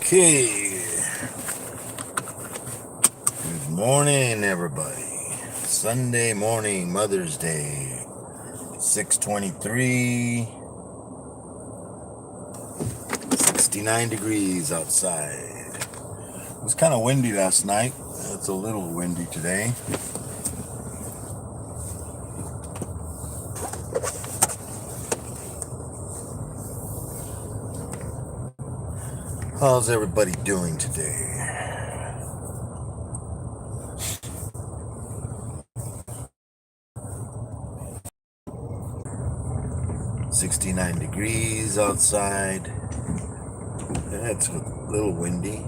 Okay. Good morning, everybody. Sunday morning, Mother's Day. 6:23. 69 degrees outside. It was kind of windy last night. It's a little windy today. How's everybody doing today? 69 degrees outside. Yeah, it's a little windy.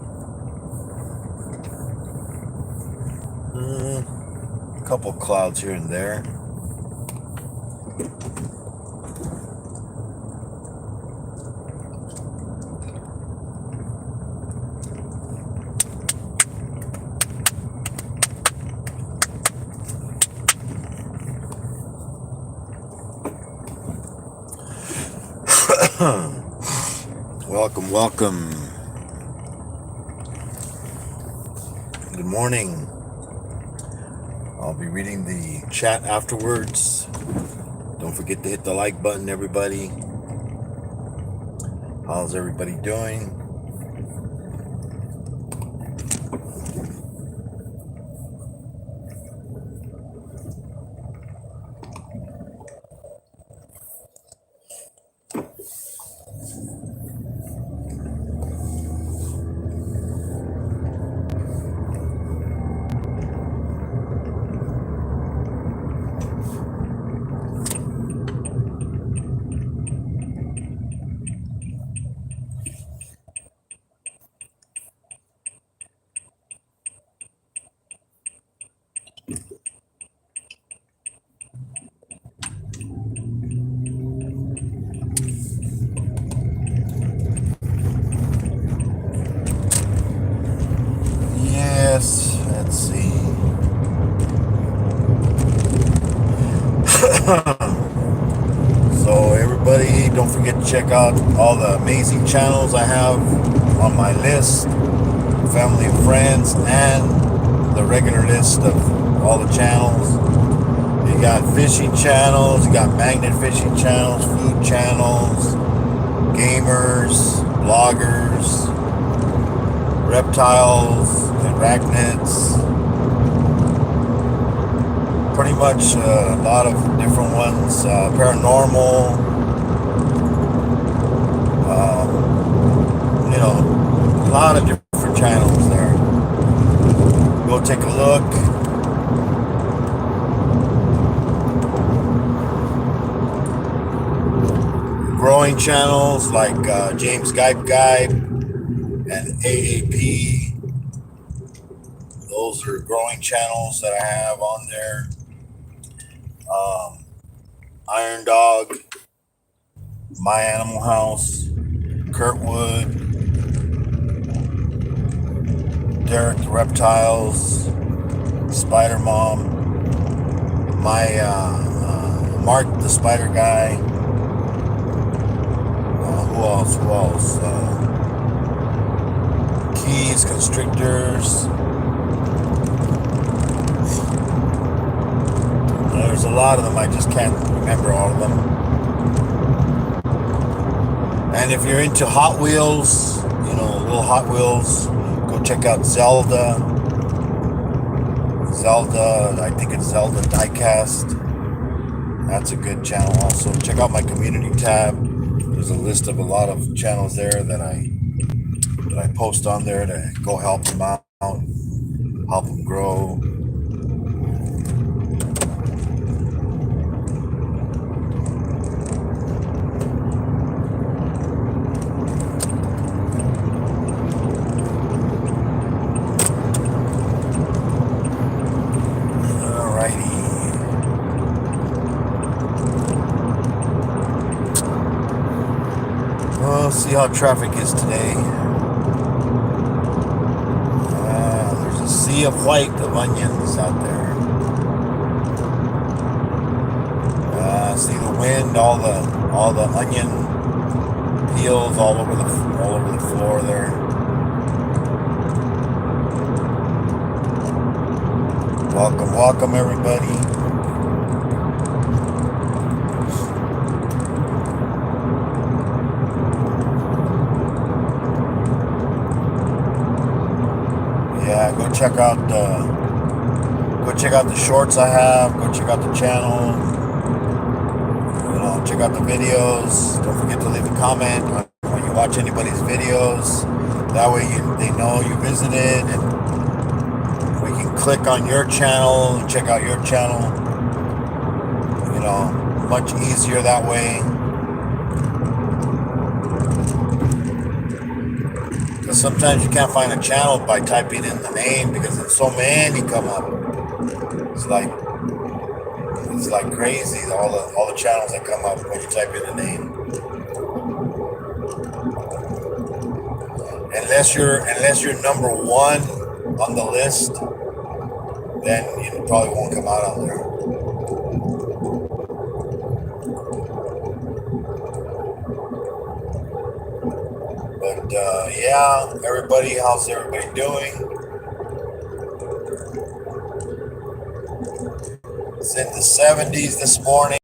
A couple clouds here and there. Welcome. Good morning. I'll be reading the chat afterwards. Don't forget to hit the like button, everybody. How's everybody doing? Yes, let's see. So everybody, don't forget to check out all the amazing channels I have on my list, family and friends, and the regular list of all the channels. You got fishing channels, you got magnet fishing channels, food channels, gamers, bloggers, reptiles, arachnids, pretty much a lot of different ones, paranormal, a lot of different channels there. Go take a look. Growing channels like James Guide and AAP. Those are growing channels that I have on there. Iron Dog, My Animal House, Kurtwood, Derek the Reptiles, Spider Mom, my Mark the Spider Guy. Who else? Keys, Constrictors. There's a lot of them. I just can't remember all of them. And if you're into Hot Wheels, little Hot Wheels, go check out Zelda, I think it's Zelda Diecast. That's a good channel also. Check out my community tab. There's a list of a lot of channels there that I post on there to go help them out, help them grow. See how traffic is today. There's a sea of white of onions out there. See the wind, all the onion peels all over the floor there. Welcome everybody. Yeah, go check out the shorts I have. Go check out the channel. Check out the videos. Don't forget to leave a comment when you watch anybody's videos. That way they know you visited, and we can click on your channel and check out your channel. Much easier that way. Because sometimes you can't find a channel by typing in the name because there's so many come up. It's like crazy, all the channels that come up when you type in the name. Unless you're number one on the list, then you probably won't come out on there. But yeah, everybody, how's everybody doing? It's in the 70s this morning,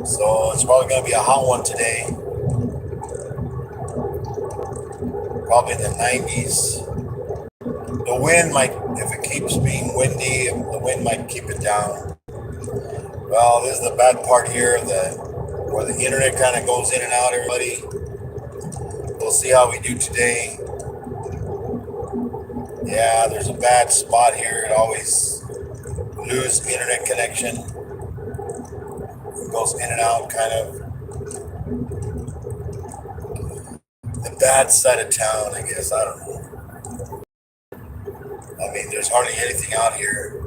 so it's probably going to be a hot one today. Probably in the 90s. The wind might, if it keeps being windy, the wind might keep it down. Well, this is the bad part here, where the internet kind of goes in and out, everybody. We'll see how we do today. Yeah, there's a bad spot here. It always lose internet connection. It goes in and out, kind of. The bad side of town, I guess. I don't know. I mean, there's hardly anything out here.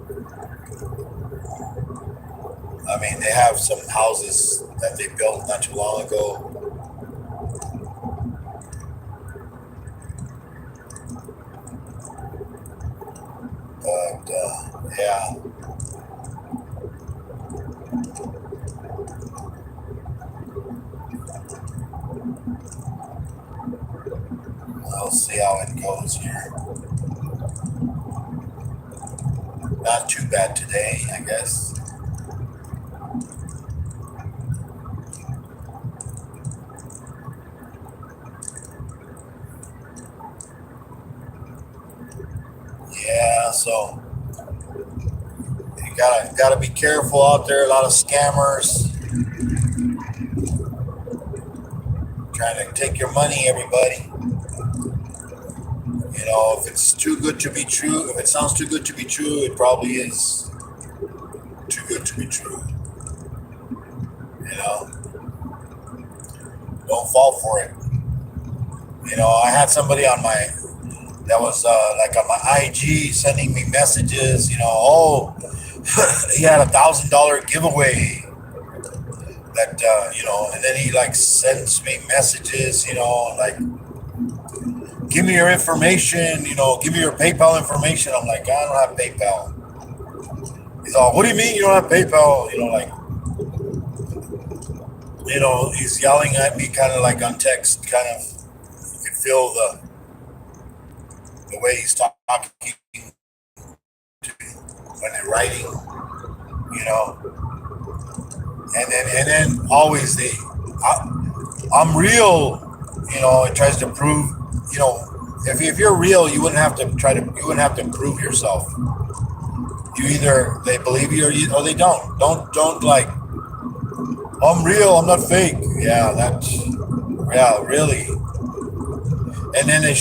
I mean, they have some houses that they built not too long ago. But, yeah. I'll see how it goes here. Not too bad today, I guess. Yeah, so you gotta be careful out there. A lot of scammers trying to take your money, everybody. If it's too good to be true, if it sounds too good to be true, it probably is too good to be true. Don't fall for it. I had somebody that was like on my IG sending me messages, he had $1,000 giveaway that, and then he like sends me messages, like, give me your information, give me your PayPal information. I'm like, I don't have PayPal. He's all, what do you mean you don't have PayPal? He's yelling at me kind of like on text, kind of, you can feel the way he's talking when they're writing, and then always I'm real, it tries to prove, if you're real, you wouldn't have to prove yourself. They believe you or they don't. Don't like, I'm real, I'm not fake. Yeah, really. And then he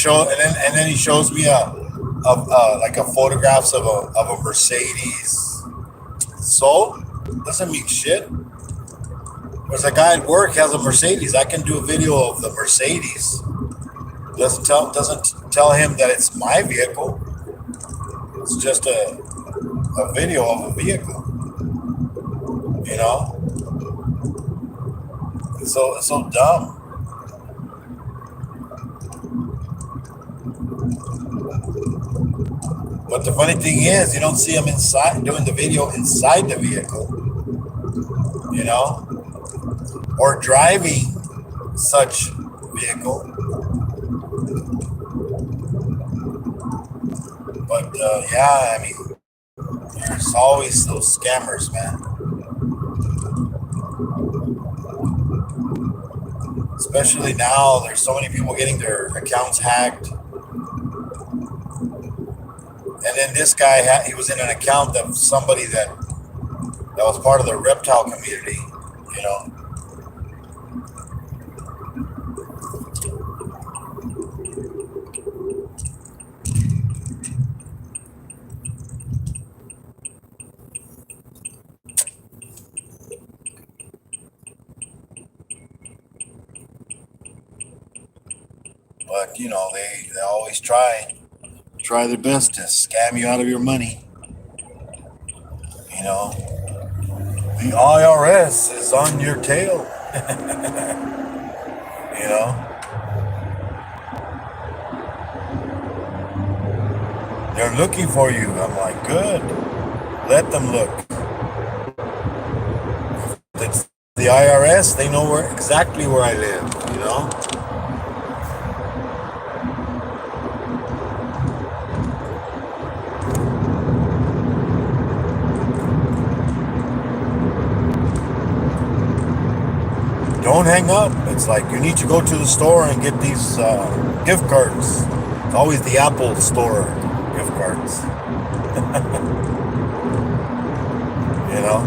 shows me like a photographs of a Mercedes. So doesn't mean shit. There's a guy at work has a Mercedes. I can do a video of the Mercedes. Doesn't tell him that it's my vehicle. It's just a video of a vehicle. It's so dumb. But the funny thing is, you don't see him inside doing the video inside the vehicle, or driving such vehicle. But yeah, I mean, there's always those scammers, man. Especially now, there's so many people getting their accounts hacked. And then this guy, he was in an account of somebody that was part of the reptile community, you know. But you know, they always try their best to scam you out of your money. You know, the IRS is on your tail. You know, they're looking for you. I'm like, good. Let them look. It's the IRS. They know exactly where I live. You know. Don't hang up. It's like you need to go to the store and get these gift cards. It's always the Apple store gift cards. You know?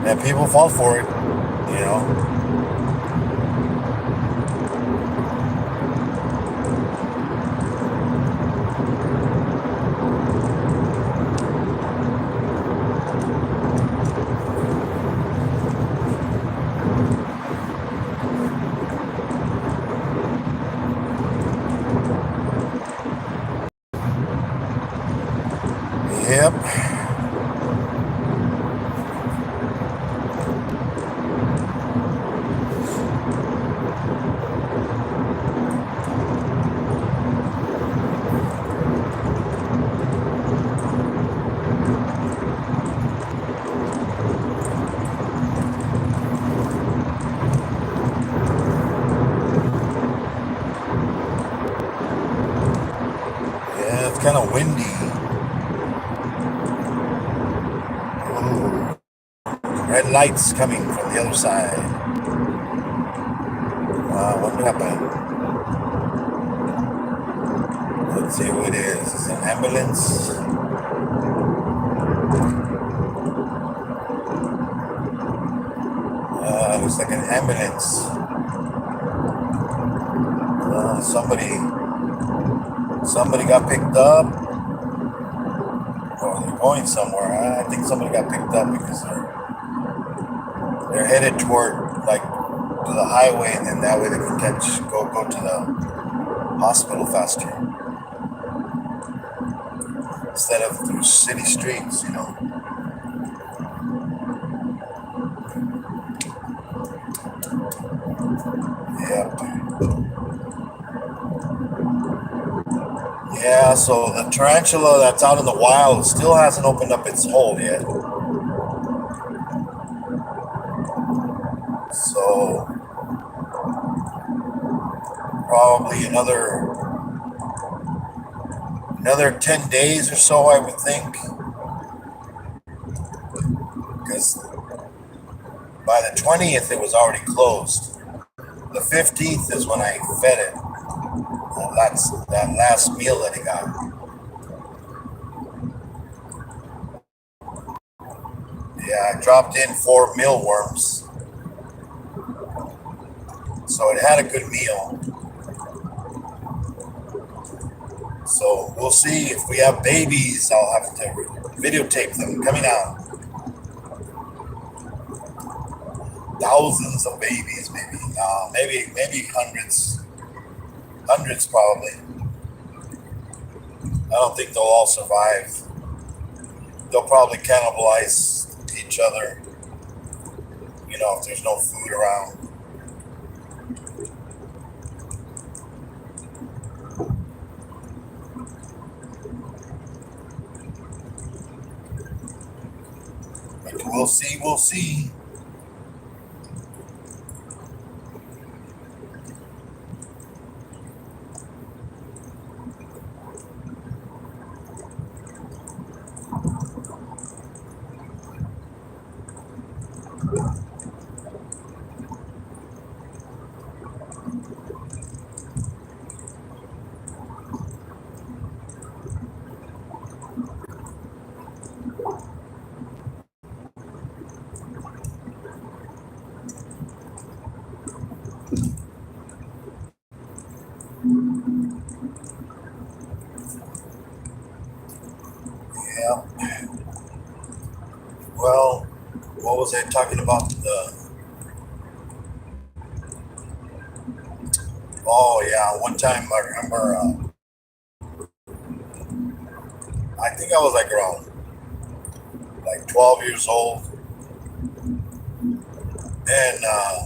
And people fall for it, you know? Yep. Yeah, it's kind of windy. Ooh. Red lights coming from the other side. What happened? Let's see who it is. It's an ambulance. Looks like an ambulance. Somebody got picked up, or they're going somewhere. I think somebody got picked up because they're headed toward like to the highway, and then that way they can go to the hospital faster instead of through city streets, you know. Yep. Yeah, so the tarantula that's out in the wild still hasn't opened up its hole yet. So probably another 10 days or so, I would think. Because by the 20th it was already closed. The 15th is when I fed it. That last meal that it got. Yeah, I dropped in 4 mealworms. So it had a good meal. So we'll see if we have babies. I'll have to videotape them coming out. Thousands of babies, maybe. Maybe hundreds. Hundreds probably. I don't think they'll all survive. They'll probably cannibalize each other, you know, if there's no food around. But we'll see. Yeah. Well, what was I talking about? Oh yeah, one time I remember. I think I was like around like 12 years old, and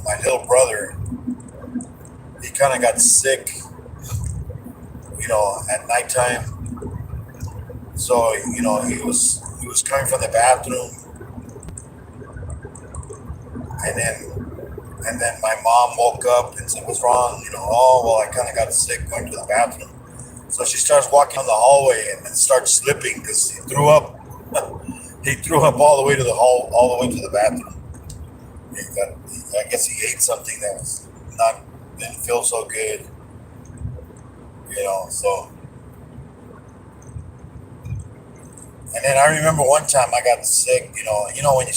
my little brother, he kind of got sick, at nighttime. So he was coming from the bathroom, and then my mom woke up and said, "What's wrong?" Oh well, I kind of got sick going to the bathroom. So she starts walking down the hallway and then starts slipping because he threw up. He threw up all the way to the hall, all the way to the bathroom. I guess he ate something that was not didn't feel so good, So, and then I remember one time I got sick. When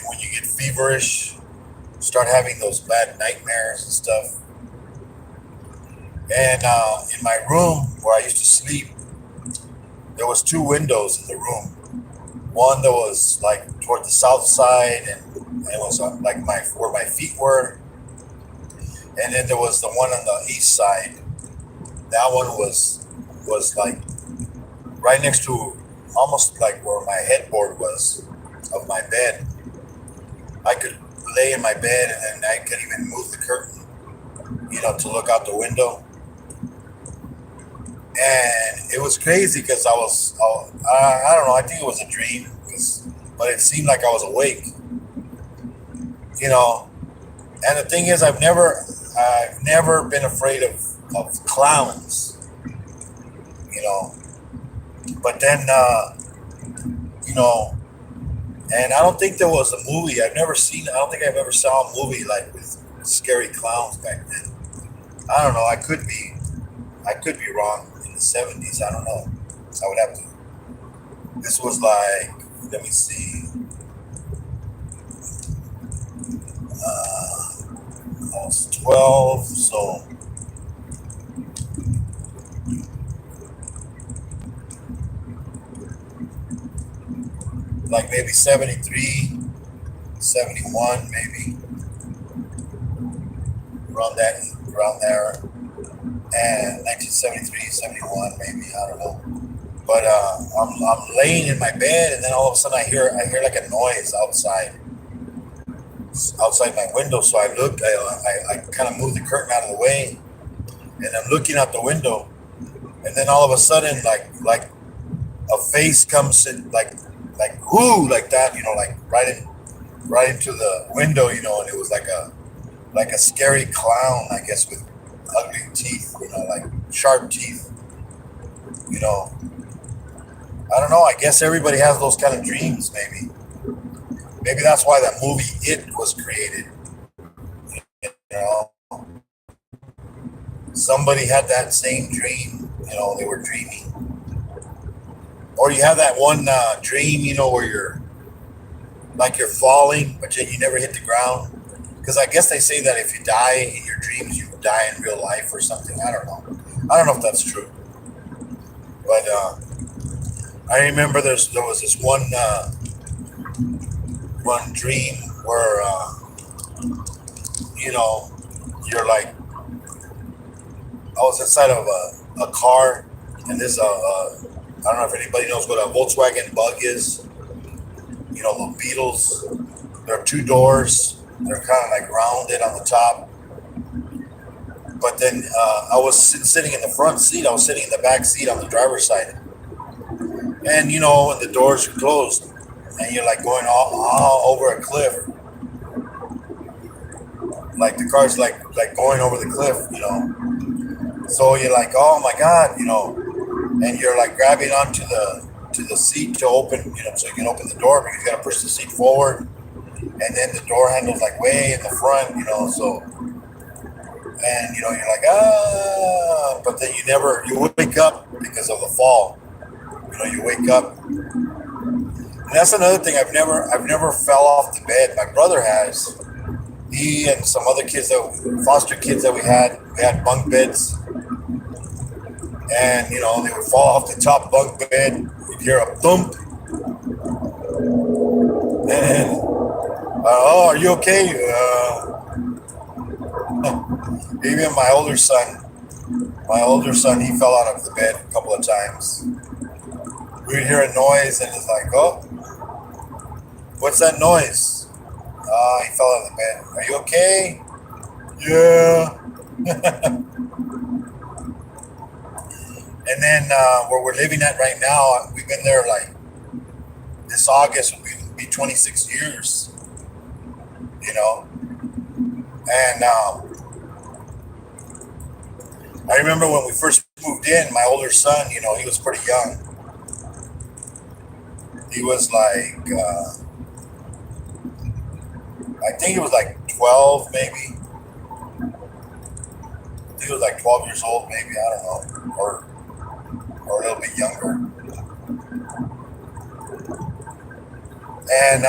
when you get feverish, start having those bad nightmares and stuff. And in my room where I used to sleep, there was two windows in the room. One that was like toward the south side, and it was like my where my feet were, and then there was the one on the east side. That one was like right next to almost like where my headboard was of my bed. I could lay in my bed and then I could even move the curtain, to look out the window. And it was crazy because I don't know, I think it was a dream, but it seemed like I was awake, you know. And the thing is, I've never been afraid of clowns, you know. But then, you know, and I don't think there was a movie. I don't think I've ever saw a movie like with scary clowns back then. I don't know. I could be wrong in the 70s. I don't know. I would have to. This was like, let me see. I was 12, so like maybe 73, 71, maybe around that, around there, and 1973, 71, maybe, I don't know. But I'm laying in my bed, and then all of a sudden I hear like a noise outside my window. So I look, I kind of move the curtain out of the way, and I'm looking out the window, and then all of a sudden, like a face comes in, like whoo, like that, like right into the window, and it was like a scary clown, I guess, with ugly teeth, like sharp teeth, you know. I don't know. I guess everybody has those kind of dreams. Maybe that's why that movie It was created. You know, somebody had that same dream. They were dreaming, or you have that one dream. Where you're falling, but yet you never hit the ground. Because I guess they say that if you die in your dreams, you die in real life or something. I don't know. I don't know if that's true, but I remember there was this one dream where you know you're like I was inside of a car, and there's I don't know if anybody knows what a Volkswagen Bug is. The Beetles. There are two doors. They're kind of like rounded on the top. But then I was sitting in the front seat. I was sitting in the back seat on the driver's side. And when the doors are closed, and you're like going all over a cliff, like the car's like going over the cliff. So you're like, oh my God. And you're like grabbing onto the seat to open, so you can open the door, because you got to push the seat forward. and then the door handle's like way in the front, so, and you're like, but then you wake up because of the fall. You wake up, and that's another thing. I've never fell off the bed. My brother has. He and some other foster kids that we had bunk beds, and they would fall off the top bunk bed. You'd hear a thump, and oh, are you okay? Even my older son, he fell out of the bed a couple of times. We'd hear a noise, and it's like, oh, what's that noise? He fell out of the bed. Are you okay? Yeah. And then where we're living at right now, we've been there like this August will be 26 years, and I remember when we first moved in, my older son, he was pretty young. He was like, I think he was like 12, maybe. I think he was like 12 years old, maybe. I don't know, or a little bit younger. And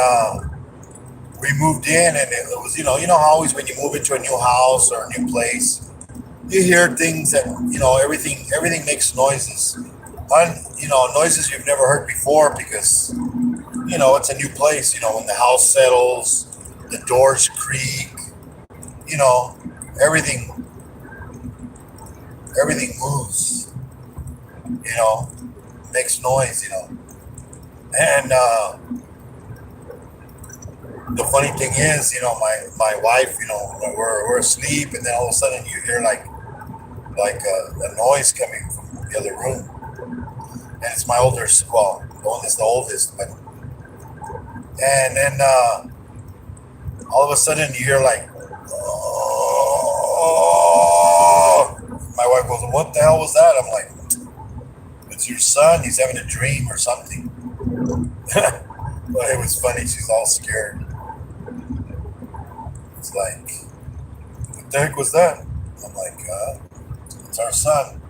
we moved in, and it was, how always when you move into a new house or a new place, you hear things that, everything makes noises. Noises you've never heard before because, it's a new place. When the house settles, the doors creak, everything moves, makes noise, and the funny thing is, my wife, when we're asleep, and then all of a sudden you hear like a noise coming from the other room, and it's my oldest, well, the one that's the oldest, but, and then all of a sudden you hear like, oh, my wife goes, what the hell was that? I'm like, it's your son, he's having a dream or something. But it was funny, she's all scared. It's like, what the heck was that? I'm like, it's our son.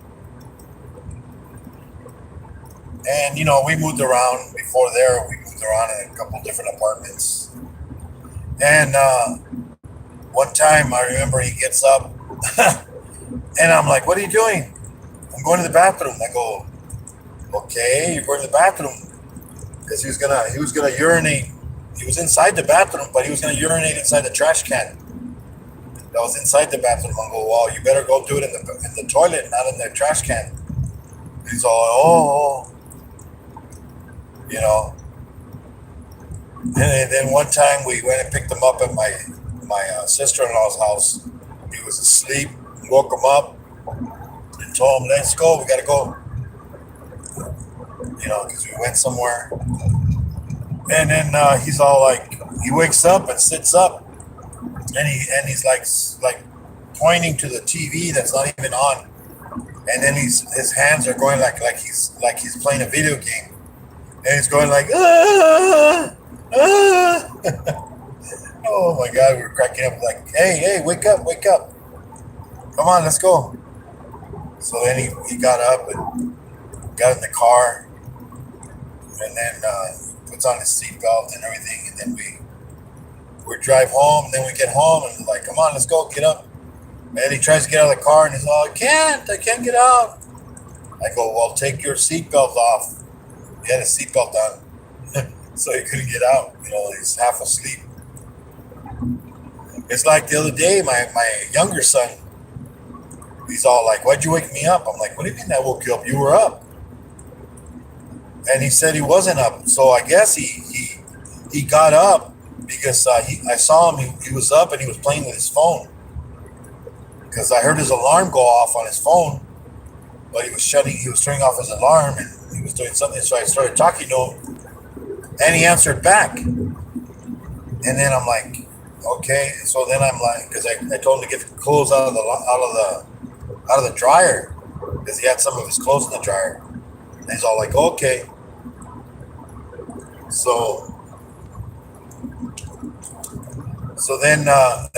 And, we moved around before there. We moved around in a couple different apartments. And one time I remember he gets up and I'm like, what are you doing? I'm going to the bathroom. I go, okay, you're going to the bathroom. Because he was gonna urinate. He was inside the bathroom, but he was gonna urinate inside the trash can that was inside the bathroom. I go, well, you better go do it in the toilet, not in the trash can. He's all, And then one time we went and picked him up at my sister-in-law's house. He was asleep. We woke him up and told him, let's go. We gotta go. Because we went somewhere. And then he's all like, he wakes up and sits up, and he's like pointing to the TV that's not even on, and then his hands are going like he's playing a video game, and he's going like, ah, ah. Oh my God, we were cracking up like, hey, wake up, come on, let's go. So then he got up and got in the car, and then puts on his seatbelt and everything, and then we drive home, and then we get home, and like, come on, let's go, get up. And he tries to get out of the car, and he's all, I can't get out. I go, well, take your seatbelt off. He had his seatbelt on, so he couldn't get out. He's half asleep. It's like the other day, my younger son, he's all like, why'd you wake me up? I'm like, what do you mean I woke you up? You were up. And he said he wasn't up. So I guess he got up because I saw him. He was up and he was playing with his phone. Because I heard his alarm go off on his phone, but he was turning off his alarm, and he was doing something. So I started talking to him, and he answered back. And then I'm like, okay. So then I'm like, because I told him to get the clothes out of the dryer, because he had some of his clothes in the dryer. And he's all like, okay. So So then I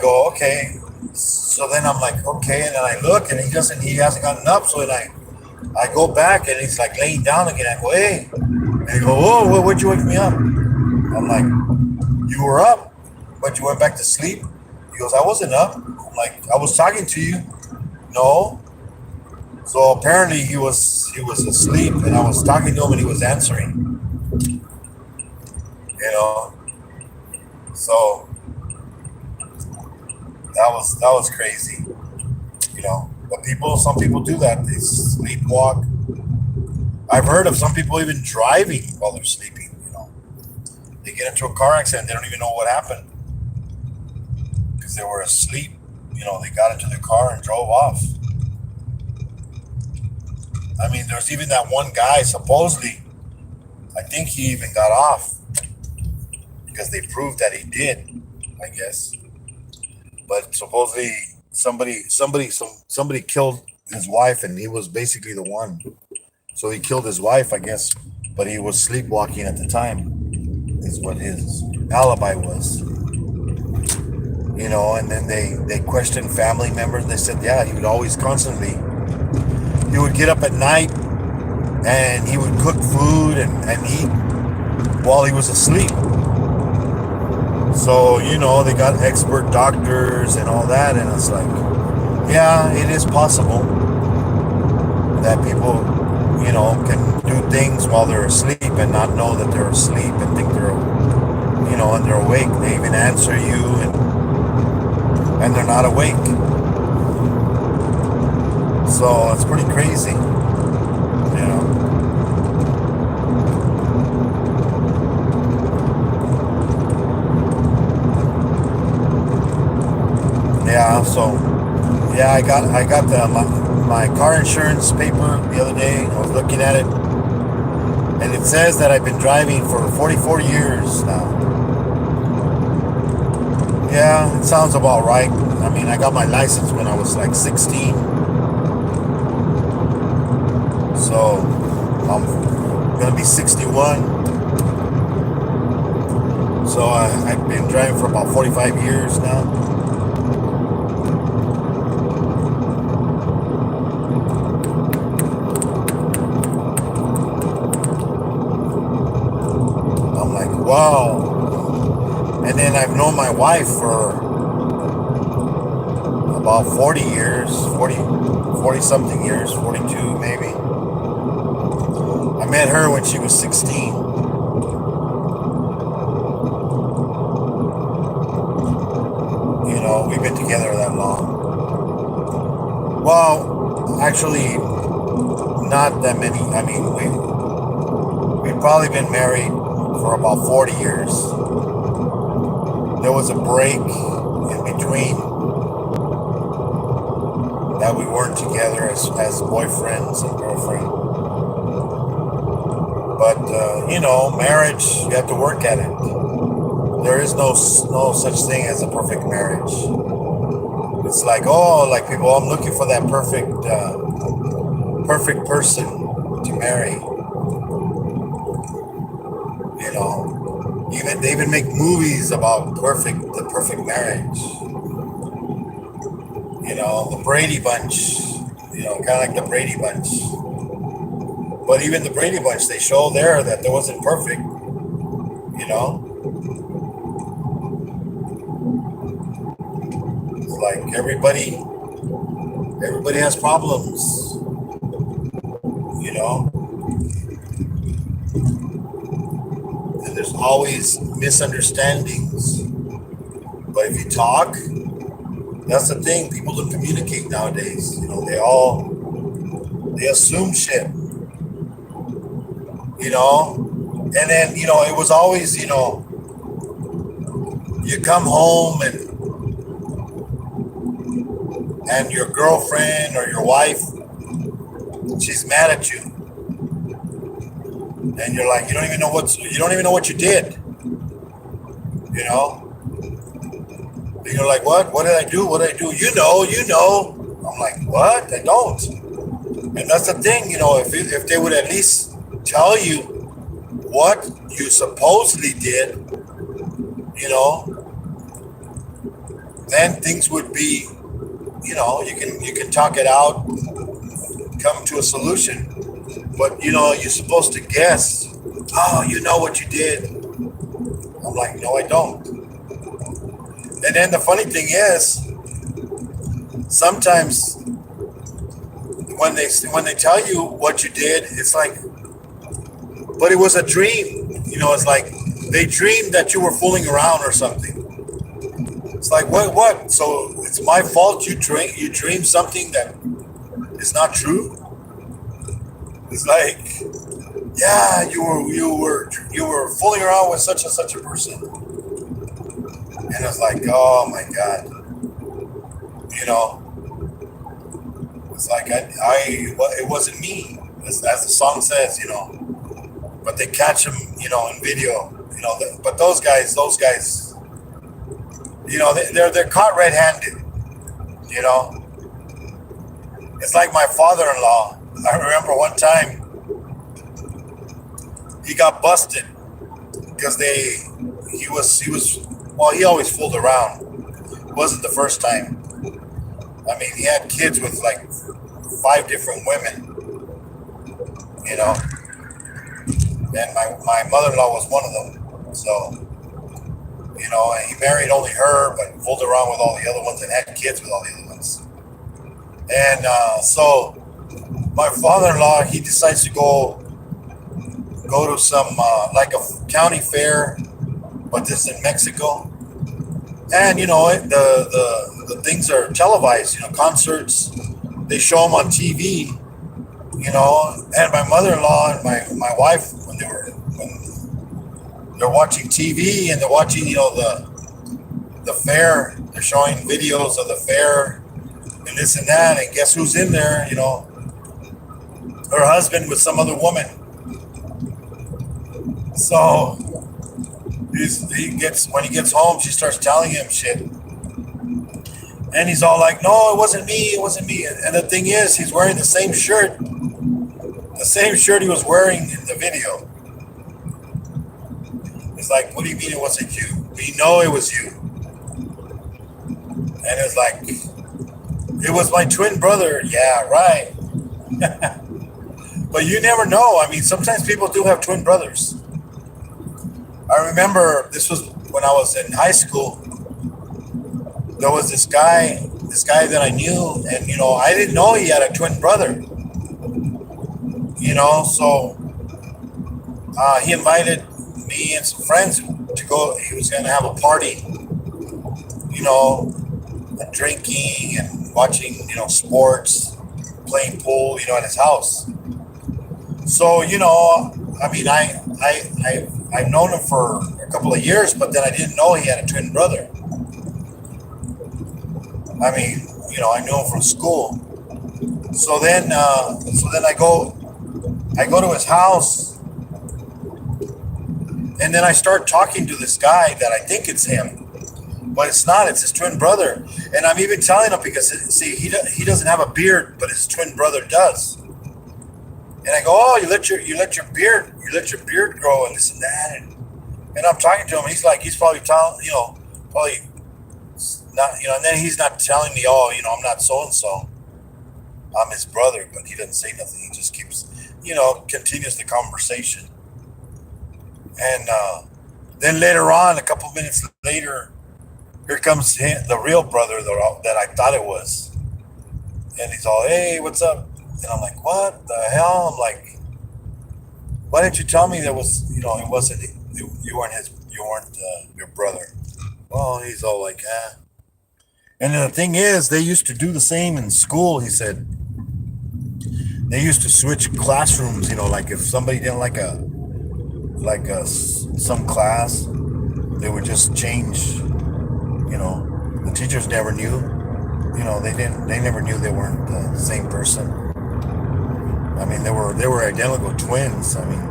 go, okay. So then I'm like, okay, and then I look, and he hasn't gotten up. So then I go back, and he's like laying down again. I go, hey, and he go, oh, where'd you wake me up? I'm like, you were up, but you went back to sleep. He goes, I wasn't up. I'm like, I was talking to you. No. So apparently he was asleep, and I was talking to him, and he was answering. You know. So that was crazy. But some people do that. They sleepwalk. I've heard of some people even driving while they're sleeping. They get into a car accident, they don't even know what happened because they were asleep. They got into the car and drove off. I mean, there's even that one guy, supposedly, I think he even got off because they proved that he did, I guess. But supposedly somebody killed his wife, and he was basically the one. So he killed his wife, I guess, but he was sleepwalking at the time, is what his alibi was. And then they questioned family members. They said, yeah, he would get up at night, and he would cook food and eat while he was asleep. So, they got expert doctors and all that. And it's like, yeah, it is possible that people, can do things while they're asleep and not know that they're asleep and think and they're awake. They even answer you and they're not awake. So it's pretty crazy, you know. Yeah, so yeah, I got my car insurance paper the other day. I was looking at it, and it says that I've been driving for 44 years now. Yeah, it sounds about right. I mean, I got my license when I was like 16, so I'm gonna be 61. So I've been driving for about 45 years now. I'm like, wow. And then I've known my wife for about 40 years, 40 something years, 42 maybe. I met her when she was 16. We've been together that long. Well, actually, not that many. I mean, we've probably been married for about 40 years. There was a break in between that we weren't together as boyfriends and girlfriend. But marriage, you have to work at it. There is no such thing as a perfect marriage. It's like, like people, I'm looking for that perfect person to marry. Even they even make movies about the perfect marriage. The Brady Bunch. Kind of like the Brady Bunch. But even the Brady Bunch, they show there that there wasn't perfect. It's like everybody has problems. And there's always misunderstandings. But if you talk, that's the thing. People don't communicate nowadays. They assume shit. And then it was always you come home and your girlfriend or your wife, she's mad at you, and you're like, you don't even know what you did. And you're like, what did I do? I'm like, what? I don't. And that's the thing, if they would at least tell you what you supposedly did, you know, then things would be, you can talk it out, come to a solution. But you're supposed to guess. Oh, you know what you did. I'm like, no, I don't. And then the funny thing is, sometimes when they tell you what you did, it's like, but it was a dream. It's like they dreamed that you were fooling around or something. It's like, what? So it's my fault you dream something that is not true. It's like, yeah, you were fooling around with such and such a person, and it's like, oh my god, you know, it's like it wasn't me, as the song says, but they catch him, in video, but those guys, they're caught red-handed, you know. It's like my father-in-law. I remember one time he got busted because he always fooled around. It wasn't the first time. I mean, he had kids with like 5 different women, and my mother-in-law was one of them. So, and he married only her, but fooled around with all the other ones and had kids with all the other ones. And so my father-in-law, he decides to go to some like a county fair, but this is in Mexico. And the things are televised, concerts. They show them on TV, And my mother-in-law and my wife, when they're watching TV and they're watching, the fair, they're showing videos of the fair and this and that, and guess who's in there? Her husband with some other woman. So when he gets home, she starts telling him shit, and he's all like, "No, it wasn't me. And the thing is, he's wearing the same shirt he was wearing in the video. It's like, what do you mean it wasn't you? We know it was you. And it's like, it was my twin brother. Yeah, right. But you never know. I mean, sometimes people do have twin brothers. I remember this was when I was in high school. There was this guy that I knew, and I didn't know he had a twin brother. So he invited me and some friends to go. He was going to have a party, drinking and watching, sports, playing pool, at his house. So, I mean, I've known him for a couple of years, but then I didn't know he had a twin brother. I mean, I knew him from school. So then I go to his house, and then I start talking to this guy that I think it's him, but it's not. It's his twin brother. And I'm even telling him because, see, he doesn't have a beard, but his twin brother does. And I go, oh, you let your beard grow and this and that. And I'm talking to him. He's probably telling, probably not, and then he's not telling me, oh, I'm not so-and-so. I'm his brother, but he doesn't say nothing. He just keeps, continues the conversation. And then later on, a couple minutes later, here comes the real brother that I thought it was. And he's all, hey, what's up? And I'm like, what the hell? I'm like, why didn't you tell me there was, it wasn't, you weren't your brother? Well, he's all like, ah. And then the thing is, they used to do the same in school, he said. They used to switch classrooms, like if somebody didn't like some class, they would just change, the teachers never knew, they never knew they weren't the same person. I mean, they were identical twins. I mean,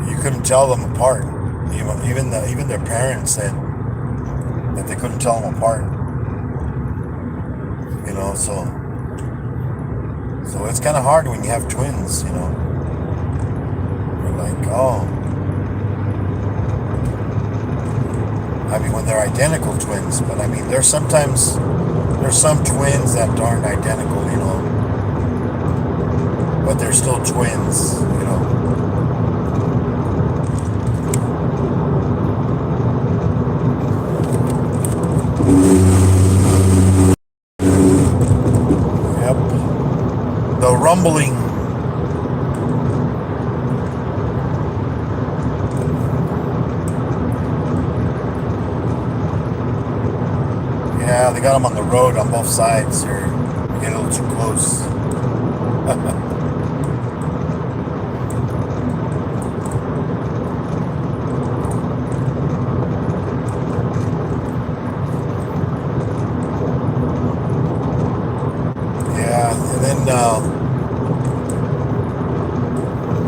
you couldn't tell them apart. Even their parents said that they couldn't tell them apart. So it's kind of hard when you have twins. You're like, oh, I mean, when they're identical twins. But I mean, there's some twins that aren't identical, but they're still twins. Yep. The rumbling. Yeah, they got them on the road on both sides here. We get a little too close. Yeah, and then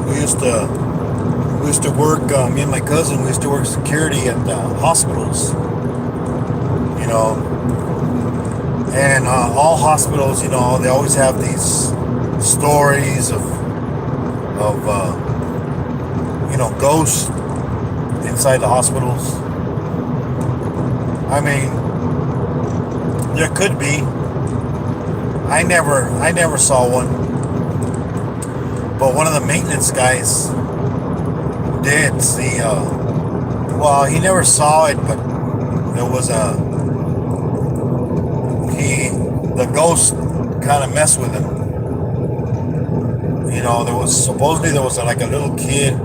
we used to work. Me and my cousin, we used to work security at hospitals. You know, and all hospitals, they always have these stories of ghosts inside the hospitals. I mean, there could be. I never saw one, but one of the maintenance guys did see. Well, he never saw it, but there was the ghost kind of messed with him. There was like a little kid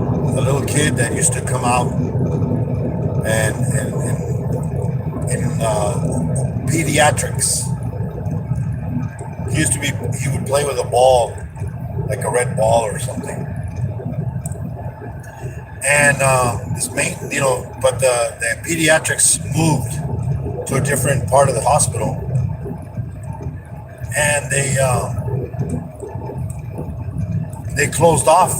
that used to come out and in pediatrics. He would play with a ball, like a red ball or something. And but the pediatrics moved to a different part of the hospital, and they closed off.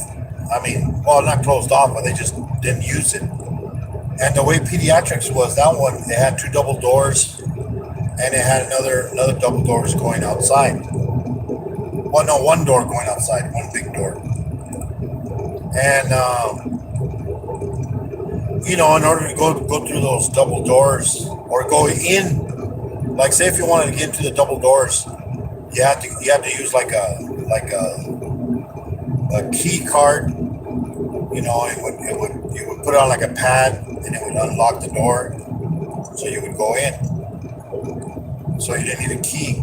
I mean, well, not closed off, but they just didn't use it. And the way pediatrics was, that one, it had two double doors, and it had another double doors going outside. Well, no, one door going outside, one big door. And in order to go through those double doors or go in, like say if you wanted to get into the double doors, you had to use like a key card. You would put on like a pad, and it would unlock the door, so you would go in. So you didn't need a key.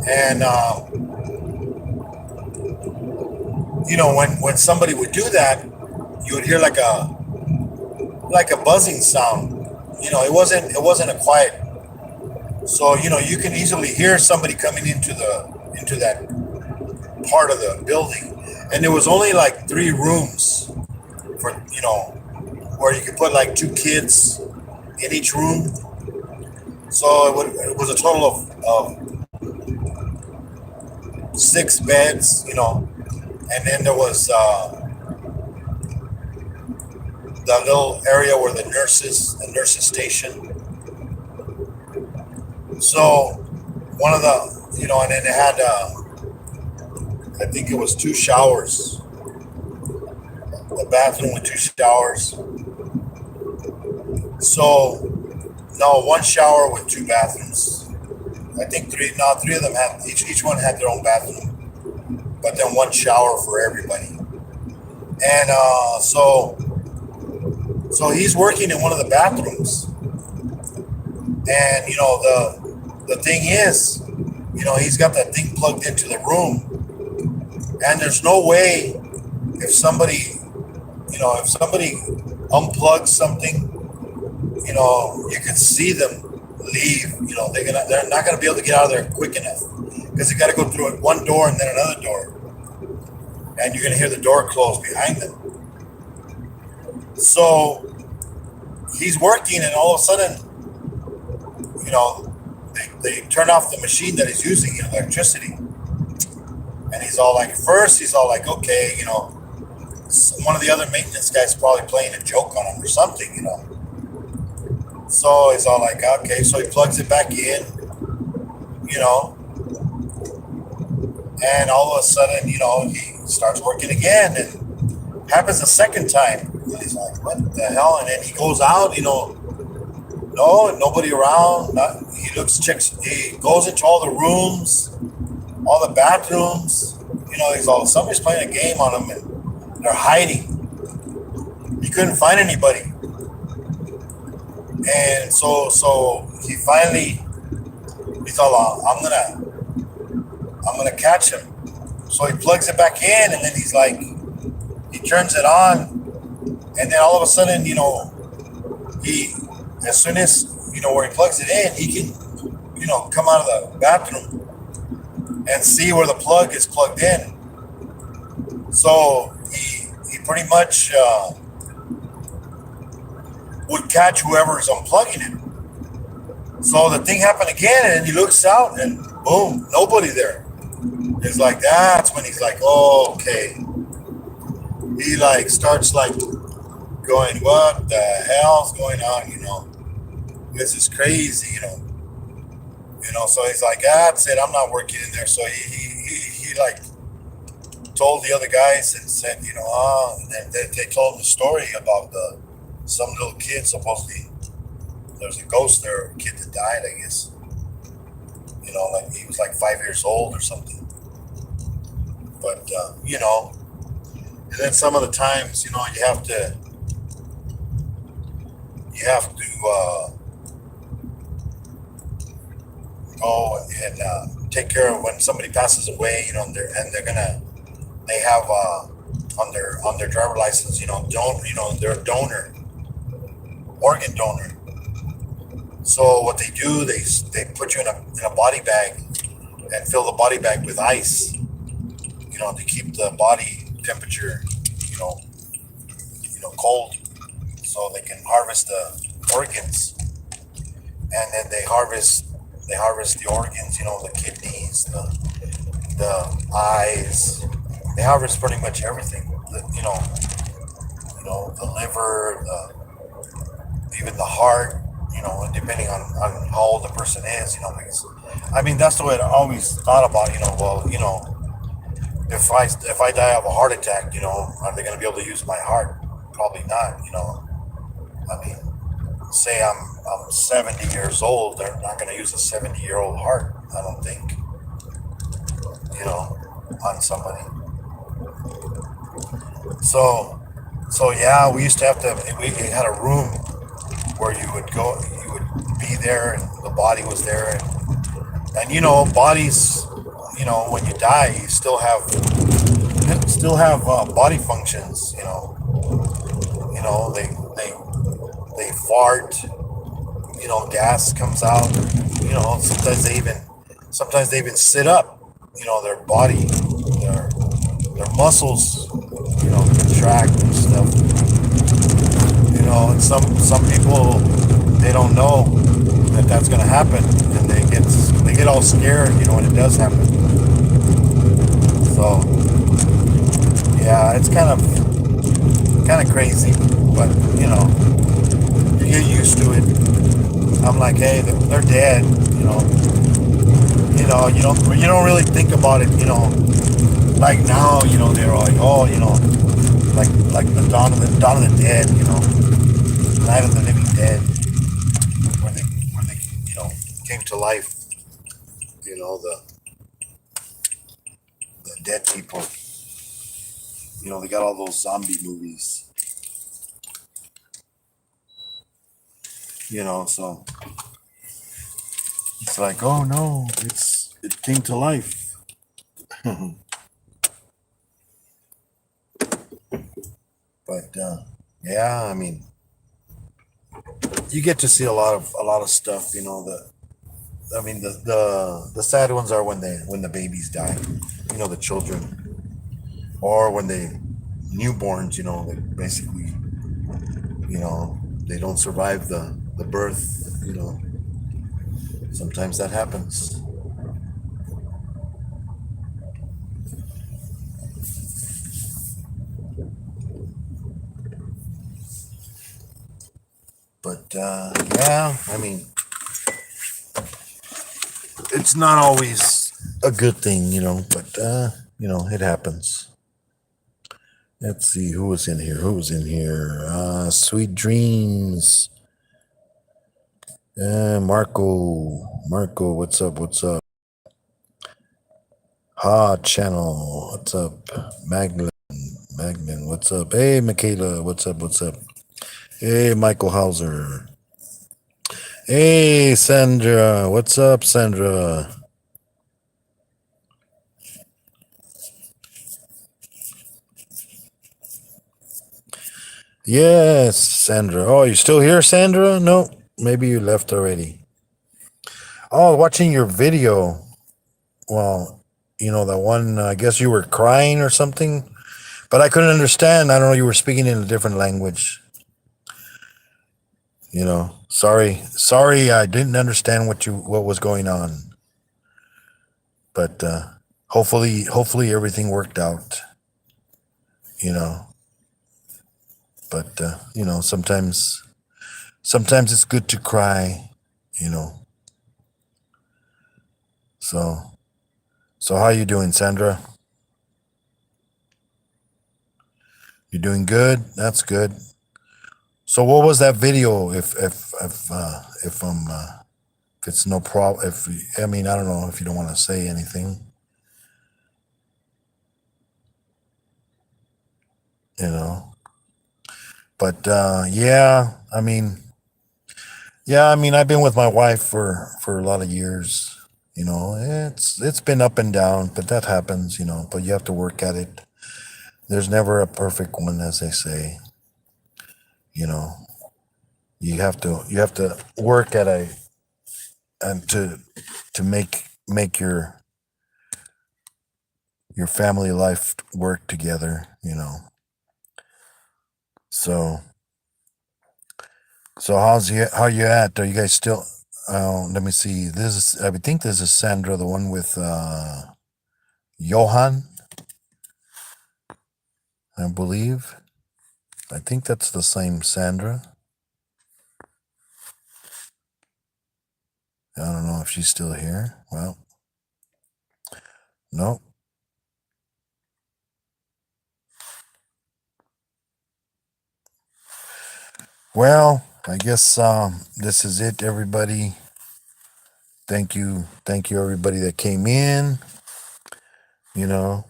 And when somebody would do that, you would hear like a buzzing sound. It wasn't a quiet. So you can easily hear somebody coming into that part of the building. And there was only like 3 rooms for where you could put like 2 kids in each room. So it was a total of 6 beds, and then there was the little area where the nurses station. So one of the, and then it had, I think it was 2 showers, a bathroom with 2 showers. So, no, 1 shower with 2 bathrooms. I think 3 of them had, each one had their own bathroom, but then 1 shower for everybody. And so he's working in one of the bathrooms. And, the thing is, he's got that thing plugged into the room. And there's no way if somebody unplugs something, you can see them leave. They're not gonna be able to get out of there quick enough, because they got to go through one door and then another door, and you're gonna hear the door close behind them. So he's working, and all of a sudden, they turn off the machine that he's using, electricity. And he's all like, okay, one of the other maintenance guys probably playing a joke on him or something, So he's all like, okay, so he plugs it back in, and all of a sudden, he starts working again, and happens a second time. And he's like, what the hell? And then he goes out, No, nobody around. He looks, checks. He goes into all the rooms, all the bathrooms. He's all somebody's playing a game on him, and they're hiding. He couldn't find anybody, and so he finally he's all, I'm gonna catch him. So he plugs it back in, and then he's like, he turns it on, and then all of a sudden, he, as soon as where he plugs it in, he can, come out of the bathroom and see where the plug is plugged in. So he pretty much would catch whoever's unplugging it. So the thing happened again, and he looks out, and boom, nobody there. It's like that's when he's like, oh, okay. He like starts like going, what the hell's going on? This is crazy. So he's like, that's it. I'm not working in there. So he like told the other guys and said, and then they told him the story about some little kid supposedly. There's a ghost there, a kid that died, I guess. Like he was like 5 years old or something. But and then some of the times, you have to go and take care of when somebody passes away. They have on their driver license, they're a donor, organ donor. So what they do, they put you in a body bag and fill the body bag with ice, to keep the body temperature, cold, so they can harvest the organs. And then they harvest the organs, the kidneys, the eyes. They harvest pretty much everything. The liver, even the heart. Depending on how old the person is. Because that's the way I always thought about. If I die of a heart attack, are they going to be able to use my heart? Probably not. Say I'm 70 years old, they're not going to use a 70-year-old heart. I don't think. On somebody. So yeah, we used to have to. We had a room where you would be there, and the body was there, and bodies, when you die, you still have body functions. They fart. Gas comes out. Sometimes they even sit up. Their body, their muscles, contract and stuff. And some people, they don't know that that's going to happen, and they get all scared, when it does happen. So yeah, it's kind of crazy, but you get used to it. I'm like, hey, they're dead. You don't really think about it. Like now, they're like, oh, like the Dawn of the Dead, Night of the Living Dead, where they came to life. The dead people. They got all those zombie movies. So it's like, oh no, it came to life. But yeah, you get to see a lot of stuff. The sad ones are when the babies die. The children, or when they newborns. They basically, they don't survive the birth. Sometimes that happens. But yeah, it's not always a good thing, but it happens. Let's see who was in here. Sweet Dreams. Marco, what's up? What's up? Ha Channel, what's up? Magnan, what's up? Hey, Michaela, what's up? What's up? Hey, Michael Hauser. Hey, Sandra, what's up, Sandra? Yes, Sandra. Oh, you still here, Sandra? No, maybe you left already. Oh, watching your video. Well, that one, I guess you were crying or something, but I couldn't understand. I don't know, you were speaking in a different language. Sorry, I didn't understand what was going on. But hopefully everything worked out. You know, but sometimes it's good to cry. You know, so how you doing, Sandra? You doing good? That's good. So what was that video? If it's no problem, if I mean, I don't know if you don't want to say anything. You know, but I've been with my wife for a lot of years. It's been up and down, but that happens. But you have to work at it. There's never a perfect one, as they say. You know, you have to work at a and to make your family life work together. So how you at? Are you guys still? Let me see. I think this is Sandra, the one with Johan, I believe. I think that's the same Sandra. I don't know if she's still here. Well, no. Well, I guess this is it, everybody. Thank you, everybody that came in. You know,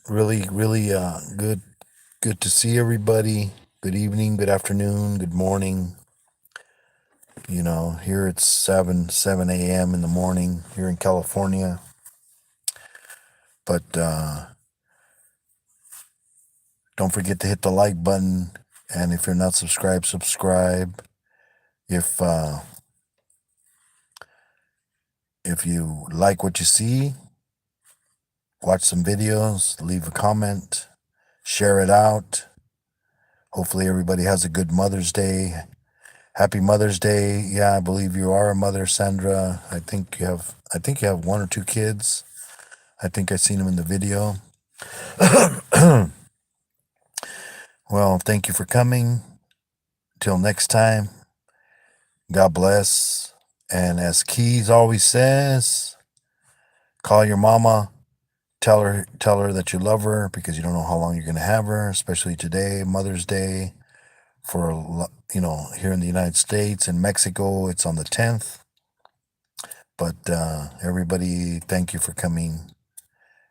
really, really good to see everybody. Good evening, good afternoon, good morning. Here it's 7 a.m. in the morning here in California. But don't forget to hit the like button, and if you're not subscribed, subscribe. If you like what you see, watch some videos, leave a comment, share it out. Hopefully everybody has a good Mother's Day. Happy Mother's Day. Yeah, I believe you are a mother, Sandra. I think you have one or two kids. I think I seen them in the video. Well, thank you for coming. Till next time. God bless. And as Keys always says, call your mama. Tell her that you love her, because you don't know how long you're going to have her, especially today, Mother's Day. Here in the United States and Mexico, it's on the 10th. But everybody, thank you for coming.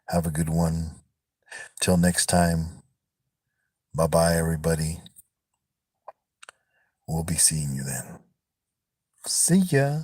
Have a good one. Till next time. Bye-bye, everybody. We'll be seeing you then. See ya.